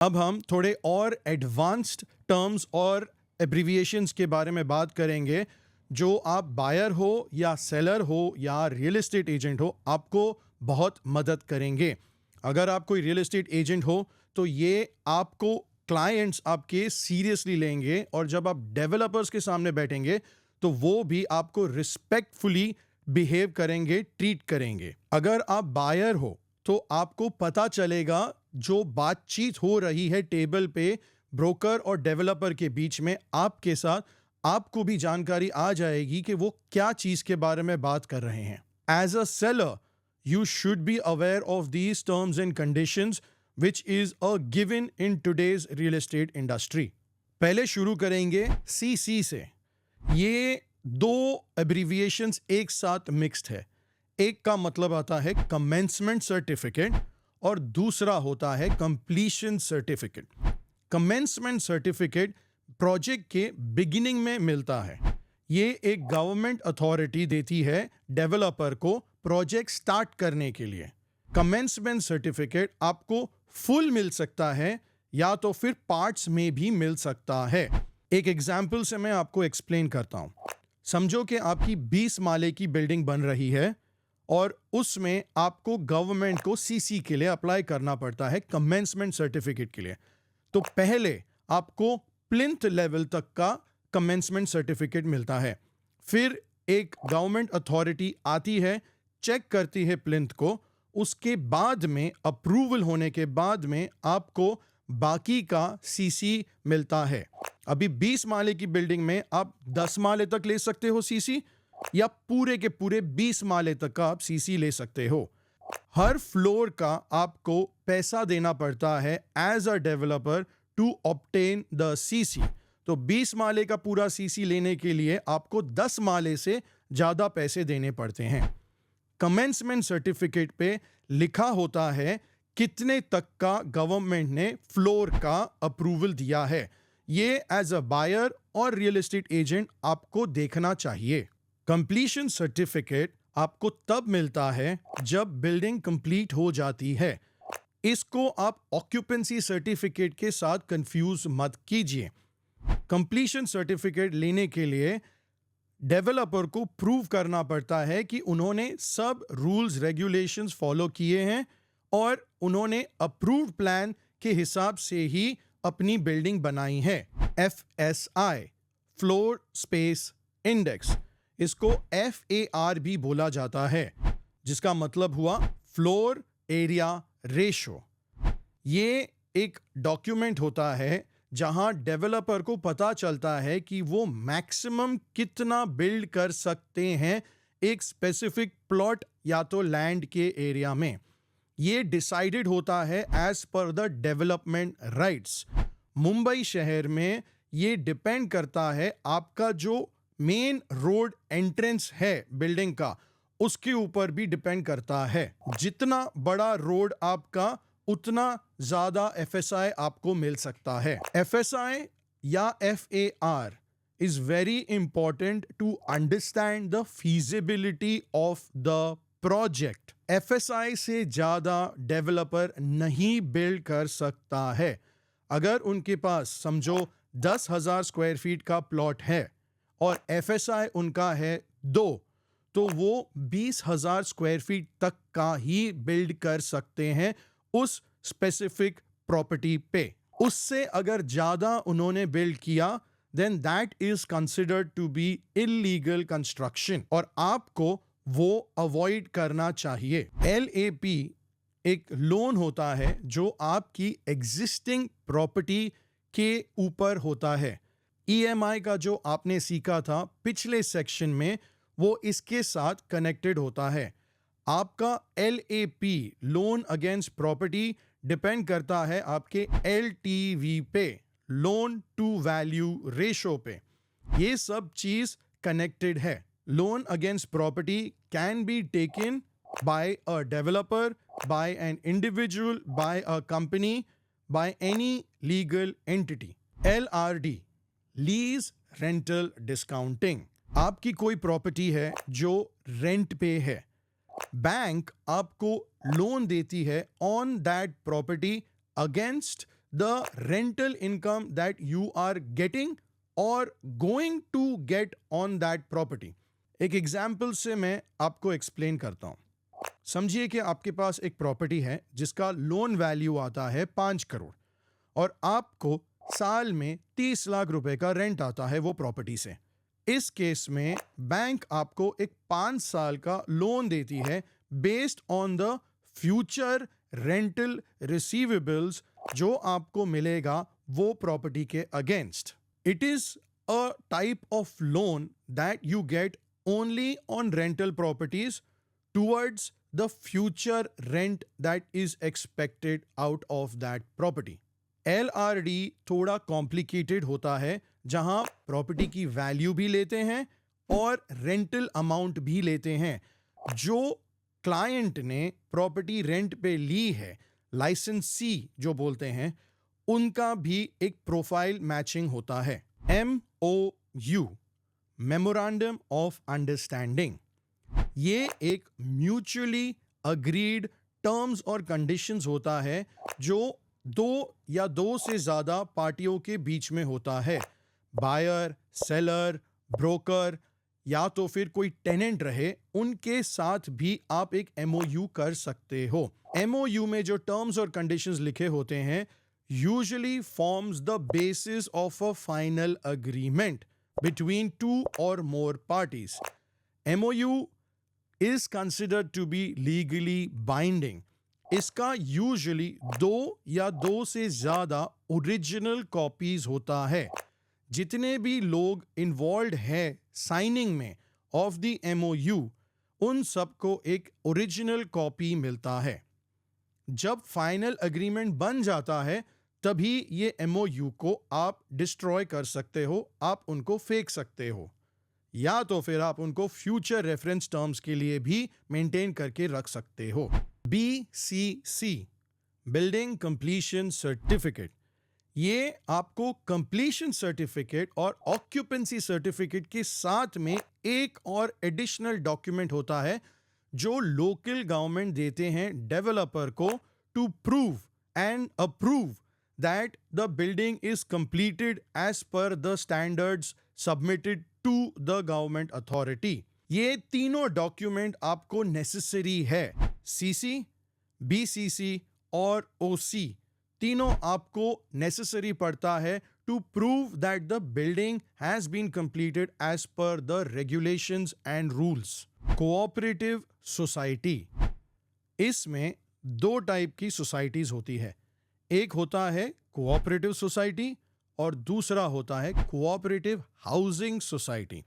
अब हम थोड़े और एडवांस्ड टर्म्स और एब्रिविएशंस के बारे में बात करेंगे जो आप बायर हो या सेलर हो या रियल एस्टेट एजेंट हो, आपको बहुत मदद करेंगे। अगर आप कोई रियल एस्टेट एजेंट हो तो ये आपको क्लाइंट्स आपके सीरियसली लेंगे, और जब आप डेवलपर्स के सामने बैठेंगे तो वो भी आपको रिस्पेक्टफुली बिहेव करेंगे, ट्रीट करेंगे। अगर आप बायर हो तो आपको पता चलेगा जो बातचीत हो रही है टेबल पे ब्रोकर और डेवलपर के बीच में आपके साथ, आपको भी जानकारी आ जाएगी कि वो क्या चीज के बारे में बात कर रहे हैं। As a seller you should be aware of these terms and conditions, which is a given in today's real estate industry. पहले शुरू करेंगे CC से। ये दो एब्रिविएशंस एक साथ मिक्स्ड है। एक का मतलब आता है कमेंसमेंट सर्टिफिकेट और दूसरा होता है completion certificate. Commencement certificate project के बिगिनिंग में मिलता है। ये एक गवर्नमेंट अथॉरिटी देती है डेवलपर को प्रोजेक्ट स्टार्ट करने के लिए। कमेंसमेंट सर्टिफिकेट आपको फुल मिल सकता है या तो फिर पार्ट्स में भी मिल सकता है। एक एग्जाम्पल से मैं आपको एक्सप्लेन करता हूं। समझो कि आपकी 20 माले की बिल्डिंग बन रही है और उसमें आपको गवर्नमेंट को सीसी के लिए अप्लाई करना पड़ता है, कमेंसमेंट सर्टिफिकेट के लिए। तो पहले आपको प्लिंथ लेवल तक का कमेंसमेंट सर्टिफिकेट मिलता है। फिर एक गवर्नमेंट अथॉरिटी आती है, चेक करती है प्लिंथ को, उसके बाद में अप्रूवल होने के बाद में आपको बाकी का सीसी मिलता है। अभी 20 माले की बिल्डिंग में आप 10 माले तक ले सकते हो सीसी, या पूरे के पूरे 20 माले तक का आप सीसी ले सकते हो। हर फ्लोर का आपको पैसा देना पड़ता है as a developer to obtain the CC. तो 20 माले का पूरा सीसी लेने के लिए आपको 10 माले से ज्यादा पैसे देने पड़ते हैं। कमेंसमेंट सर्टिफिकेट पे लिखा होता है कितने तक का गवर्नमेंट ने फ्लोर का अप्रूवल दिया है। ये एज अ बायर और रियल एस्टेट एजेंट आपको देखना चाहिए। कंप्लीशन सर्टिफिकेट आपको तब मिलता है जब बिल्डिंग कंप्लीट हो जाती है। इसको आप ऑक्यूपेंसी सर्टिफिकेट के साथ कंफ्यूज मत कीजिए। कंप्लीशन सर्टिफिकेट लेने के लिए डेवलपर को प्रूव करना पड़ता है कि उन्होंने सब रूल्स रेगुलेशंस फॉलो किए हैं और उन्होंने अप्रूव्ड प्लान के हिसाब से ही अपनी बिल्डिंग बनाई है। FSI, फ्लोर स्पेस इंडेक्स, इसको FAR भी बोला जाता है, जिसका मतलब हुआ फ्लोर एरिया रेशो। ये एक डॉक्यूमेंट होता है जहां डेवलपर को पता चलता है कि वो मैक्सिमम कितना बिल्ड कर सकते हैं एक स्पेसिफिक प्लॉट या तो लैंड के एरिया में। ये डिसाइडेड होता है as per the development rights. Mumbai शहर में ये डिपेंड करता है आपका जो मेन रोड एंट्रेंस है बिल्डिंग का, उसके ऊपर भी डिपेंड करता है। जितना बड़ा रोड आपका उतना ज्यादा FSI आपको मिल सकता है। FSI या FAR is very important to understand the feasibility of the project. FSI से ज्यादा डेवलपर नहीं बिल्ड कर सकता है। अगर उनके पास समझो 10,000 स्क्वायर फीट का प्लॉट है और FSI उनका है 2, तो वो 20,000 स्क्वायर फीट तक का ही बिल्ड कर सकते हैं उस स्पेसिफिक प्रॉपर्टी पे। उससे अगर ज्यादा उन्होंने बिल्ड किया then that is considered to be illegal construction और आपको वो अवॉइड करना चाहिए। LAP एक लोन होता है जो आपकी एग्जिस्टिंग प्रॉपर्टी के ऊपर होता है। EMI का जो आपने सीखा था पिछले सेक्शन में, वो इसके साथ कनेक्टेड होता है। आपका LAP loan against property depend करता है आपके LTV पे, लोन टू वैल्यू रेशो पे। ये सब चीज कनेक्टेड है। Loan against property can be taken by a developer, by an individual, by a company, by any legal entity. LRD, lease rental discounting. आपकी कोई प्रॉपर्टी है जो रेंट पे है, बैंक आपको लोन देती है on that property against the rental income that you are getting or going to get on that property. एक एग्जाम्पल से मैं आपको एक्सप्लेन करता हूं. समझिए कि आपके पास एक प्रॉपर्टी है जिसका लोन वैल्यू आता है 5 करोड़ और आपको साल में 30 लाख रुपए का रेंट आता है वो प्रॉपर्टी से. इस केस में बैंक आपको एक 5 साल का लोन देती है based on the future rental receivables जो आपको मिलेगा वो प्रॉपर्टी के against. It is a type of loan that you get only on rental properties towards the future rent that is expected out of that property. LRD थोड़ा complicated होता है जहां property की वैल्यू भी लेते हैं और रेंटल अमाउंट भी लेते हैं. जो क्लाइंट ने प्रॉपर्टी रेंट पे ली है, लाइसेंसी जो बोलते हैं, उनका भी एक प्रोफाइल मैचिंग होता है. MOU, मेमोरेंडम ऑफ अंडरस्टैंडिंग, ये एक म्यूचुअली अग्रीड टर्म्स और कंडीशंस होता है जो दो या दो से ज्यादा पार्टियों के बीच में होता है. बायर, सेलर, ब्रोकर या तो फिर कोई टेनेंट रहे, उनके साथ भी आप एक MOU कर सकते हो. MOU में जो टर्म्स और कंडीशंस लिखे होते हैं usually forms the basis of a final agreement between 2 और more parties. MOU is considered to be legally binding. इसका यूजुअली 2 या 2 से ज्यादा ओरिजिनल कॉपीज होता है. जितने भी लोग इन्वॉल्व है साइनिंग में ऑफ द MOU, उन सबको एक ओरिजिनल कॉपी मिलता है. जब फाइनल अग्रीमेंट बन जाता है तभी ये MOU को आप डिस्ट्रॉय कर सकते हो, आप उनको फेंक सकते हो, या तो फिर आप उनको फ्यूचर रेफरेंस टर्म्स के लिए भी मेंटेन करके रख सकते हो. BCC, बिल्डिंग कंप्लीशन सर्टिफिकेट, ये आपको कंप्लीशन सर्टिफिकेट और ऑक्यूपेंसी सर्टिफिकेट के साथ में एक और एडिशनल डॉक्यूमेंट होता है जो लोकल गवर्नमेंट देते हैं डेवलपर को to prove and approve that the building is completed as per the standards submitted to the government authority. ये तीनों डॉक्यूमेंट आपको नेसेसरी है. CC, BCC और OC तीनों आपको नेसेसरी पड़ता है to prove that the building has been completed as per the regulations and rules. Cooperative society, इसमें 2 टाइप की सोसाइटीज होती है. एक होता है कोऑपरेटिव सोसाइटी और दूसरा होता है कोऑपरेटिव हाउसिंग सोसाइटी.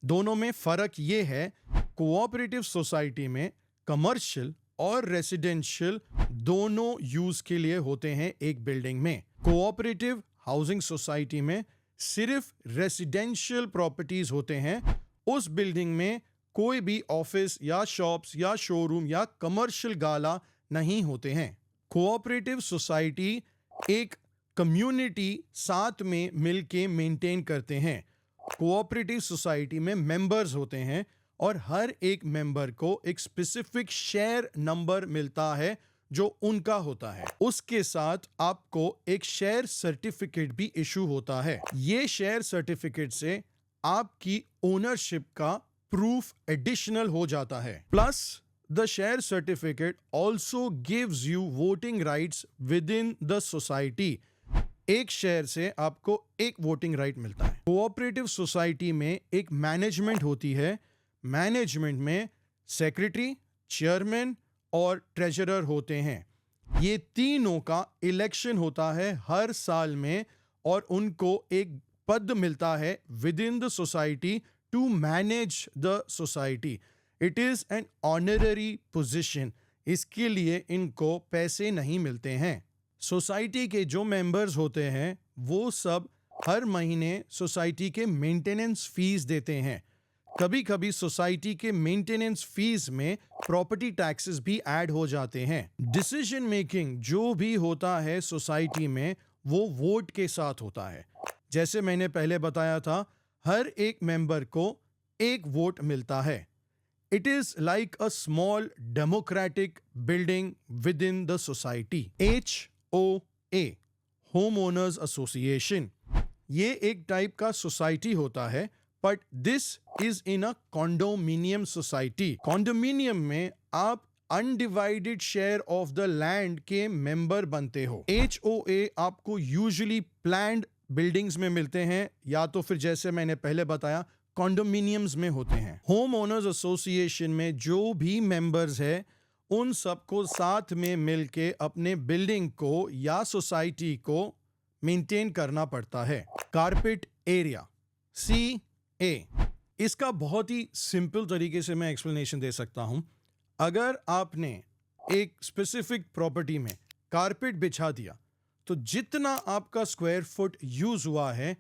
दोनों में फर्क ये है, कोऑपरेटिव सोसाइटी में कमर्शियल और रेसिडेंशियल दोनों यूज के लिए होते हैं एक बिल्डिंग में. कोऑपरेटिव हाउसिंग सोसाइटी में सिर्फ रेसिडेंशियल प्रॉपर्टीज होते हैं. उस बिल्डिंग में कोई भी ऑफिस या शॉप्स या शोरूम या कमर्शियल गाला नहीं होते हैं. कोऑपरेटिव सोसाइटी एक कम्युनिटी साथ में मिलके मेंटेन करते हैं. कोऑपरेटिव सोसाइटी में मेंबर्स होते हैं और हर एक मेंबर को एक स्पेसिफिक शेयर नंबर मिलता है जो उनका होता है. उसके साथ आपको एक शेयर सर्टिफिकेट भी इशू होता है. ये शेयर सर्टिफिकेट से आपकी ओनरशिप का प्रूफ एडिशनल हो जाता है. Plus the share certificate also gives you voting rights with in the society. एक शेयर से आपको एक वोटिंग राइट मिलता है. कोऑपरेटिव सोसाइटी में एक मैनेजमेंट होती है. मैनेजमेंट में सेक्रेटरी, चेयरमैन और ट्रेजरर होते हैं. ये तीनों का इलेक्शन होता है हर साल में और उनको एक पद मिलता है within the society to manage the society. It is an honorary position. इसके लिए इनको पैसे नहीं मिलते हैं. सोसाइटी के जो मेंबर्स होते हैं वो सब हर महीने सोसाइटी के मेंटेनेंस फीस देते हैं. कभी कभी सोसाइटी के मेंटेनेंस फीस में प्रॉपर्टी टैक्सेस भी ऐड हो जाते हैं. डिसीजन मेकिंग जो भी होता है सोसाइटी में वो वोट के साथ होता है. जैसे मैंने पहले बताया था, हर एक मेंबर को एक वोट मिलता है. It is like a small democratic building with in the society. HOA, home owners association. ये एक टाइप का सोसाइटी होता है, but this is in a condominium society. Condominium में आप undivided share of the land के मेंबर बनते हो। HOA आपको यूजुअली प्लैन्ड बिल्डिंग्स में मिलते हैं, या तो फिर जैसे मैंने पहले बताया कॉन्डोमिनियम्स में होते हैं। होम ओनर्स एसोसिएशन में जो भी मेंबर्स है उन सबको साथ में मिलके अपने बिल्डिंग को या सोसाइटी को मेंटेन करना पड़ता है। कारपेट एरिया, CA, इसका बहुत ही सिंपल तरीके से मैं एक्सप्लेनेशन दे सकता हूं। अगर आपने एक स्पेसिफिक प्रॉपर्टी में कारपेट बिछा दिया तो जितना आपका स्क्वायर फुट यूज हुआ है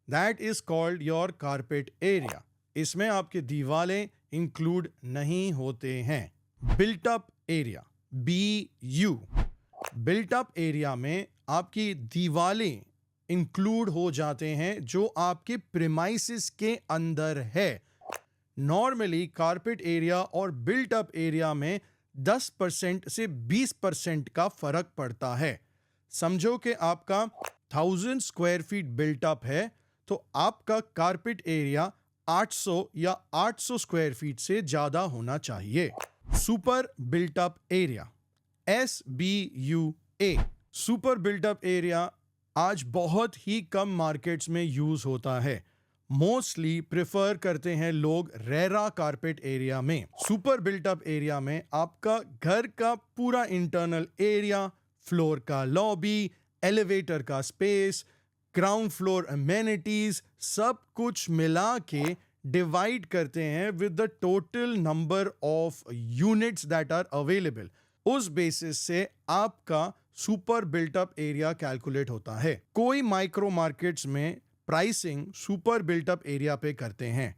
that is called your carpet area. इसमें आपके दीवारें इंक्लूड नहीं होते हैं। Built up area, BU, built up area में आपकी दीवारें इंक्लूड हो जाते हैं जो आपके प्रीमाइसेस के अंदर है। नॉर्मली कारपेट एरिया और बिल्ट अप एरिया में 10% से 20% का फर्क पड़ता है। समझो कि आपका 1000 स्क्वायर फीट बिल्ट अप है तो आपका कारपेट एरिया 800 या 800 स्क्वायर फीट से ज्यादा होना चाहिए। Super built up area, SBUA, super built up area आज बहुत ही कम मार्केट्स में यूज होता है। मोस्टली प्रेफर करते हैं लोग रेरा कारपेट एरिया में। सुपर बिल्ट अप एरिया में आपका घर का पूरा इंटरनल एरिया, फ्लोर का लॉबी, एलिवेटर का स्पेस, ग्राउंड फ्लोर अमेनिटीज, सब कुछ मिला के डिवाइड करते हैं with the total number of units that are available. उस बेसिस से आपका super built up area calculate होता है। कोई माइक्रो मार्केट्स में pricing super built up area पे करते हैं।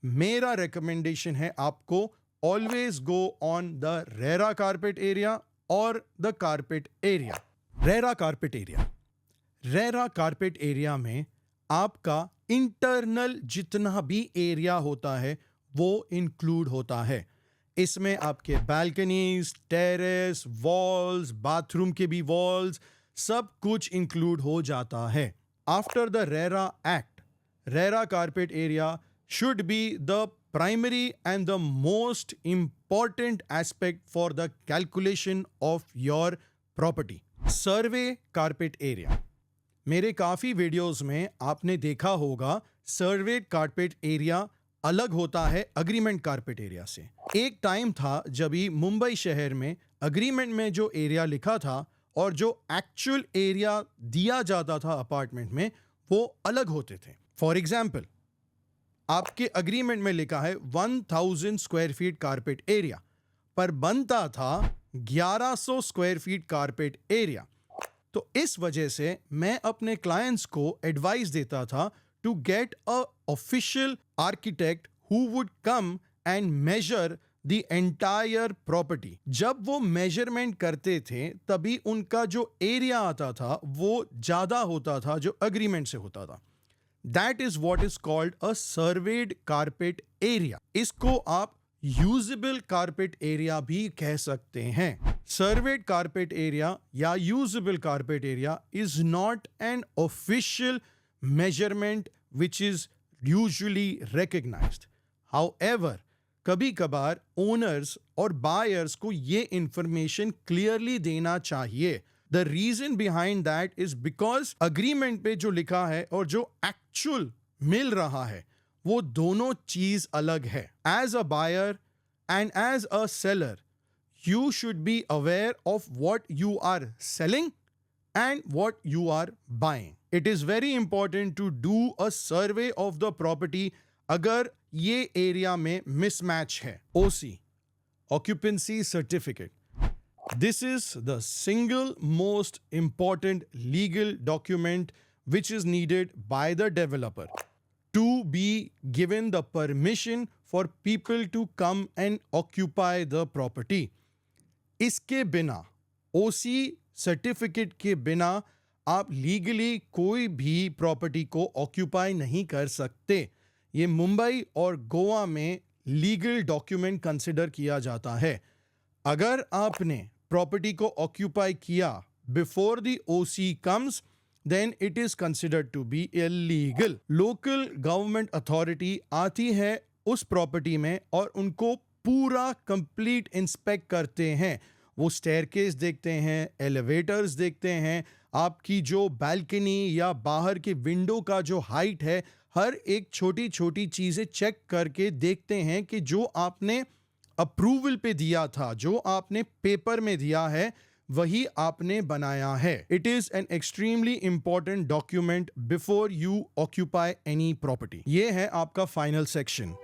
मेरा रिकमेंडेशन है आपको always go on the RERA carpet area और the carpet area. RERA carpet area, RERA carpet area में आपका इंटरनल जितना भी एरिया होता है वो इंक्लूड होता है। इसमें आपके बालकनीज, टेरेस, वॉल्स, बाथरूम के भी वॉल्स, सब कुछ इंक्लूड हो जाता है। After the RERA act, RERA carpet area should be the primary and the most important aspect for the calculation of your property. Survey carpet area, मेरे काफी videos में आपने देखा होगा सर्वे कारपेट एरिया अलग होता है अग्रीमेंट कारपेट एरिया से। एक टाइम था जब ही मुंबई शहर में अग्रीमेंट में जो एरिया लिखा था और जो एक्चुअल एरिया दिया जाता था अपार्टमेंट में वो अलग होते थे। फॉर एग्जाम्पल, आपके अग्रीमेंट में लिखा है 1000 स्क्वायर फीट कारपेट एरिया, पर बनता था 1100 स्क्वायर फीट कारपेट एरिया। तो इस वजह से मैं अपने क्लाइंट्स को एडवाइस देता था to get a official architect who would come and measure the entire property. जब वो मेजरमेंट करते थे तभी उनका जो एरिया आता था वो ज्यादा होता था जो अग्रीमेंट से होता था। That is what is called a surveyed carpet area. इसको आप यूजेबल कारपेट एरिया भी कह सकते हैं। सर्वेड कारपेट एरिया या usable carpet area is not an official measurement which is usually recognised. However, कभी कभार ओनर्स और बायर्स को ये इंफॉर्मेशन क्लियरली देना चाहिए। The reason behind that is because agreement पे जो लिखा है और जो actual मिल रहा है वो दोनों चीज अलग है। As a buyer and as a seller, you should be aware of what you are selling and what you are buying. It is very important to do a survey of the property अगर ये area में mismatch है। OC, Occupancy Certificate. This is the single most important legal document which is needed by the developer to be given the permission for people to come and occupy the property. इसके बिना, OC certificate के बिना आप legally कोई भी property को occupy नहीं कर सकते। ये मुंबई और गोवा में लीगल डॉक्यूमेंट कंसिडर किया जाता है। अगर आपने प्रॉपर्टी को ऑक्यूपाई किया before the OC comes, then it is considered to be illegal. Local government authority आती है उस प्रॉपर्टी में और उनको पूरा कंप्लीट इंस्पेक्ट करते हैं. वो स्टेयरकेस देखते हैं, एलिवेटर्स देखते हैं, आपकी जो बालकनी या बाहर की विंडो का जो हाइट है, हर एक छोटी छोटी चीज़ें चेक करके देखते हैं कि जो आपने अप्रूवल पे दिया था, जो आपने पेपर में दिया है, वही आपने बनाया है. It is an extremely important document before you occupy any property. ये है आपका फाइनल सेक्शन.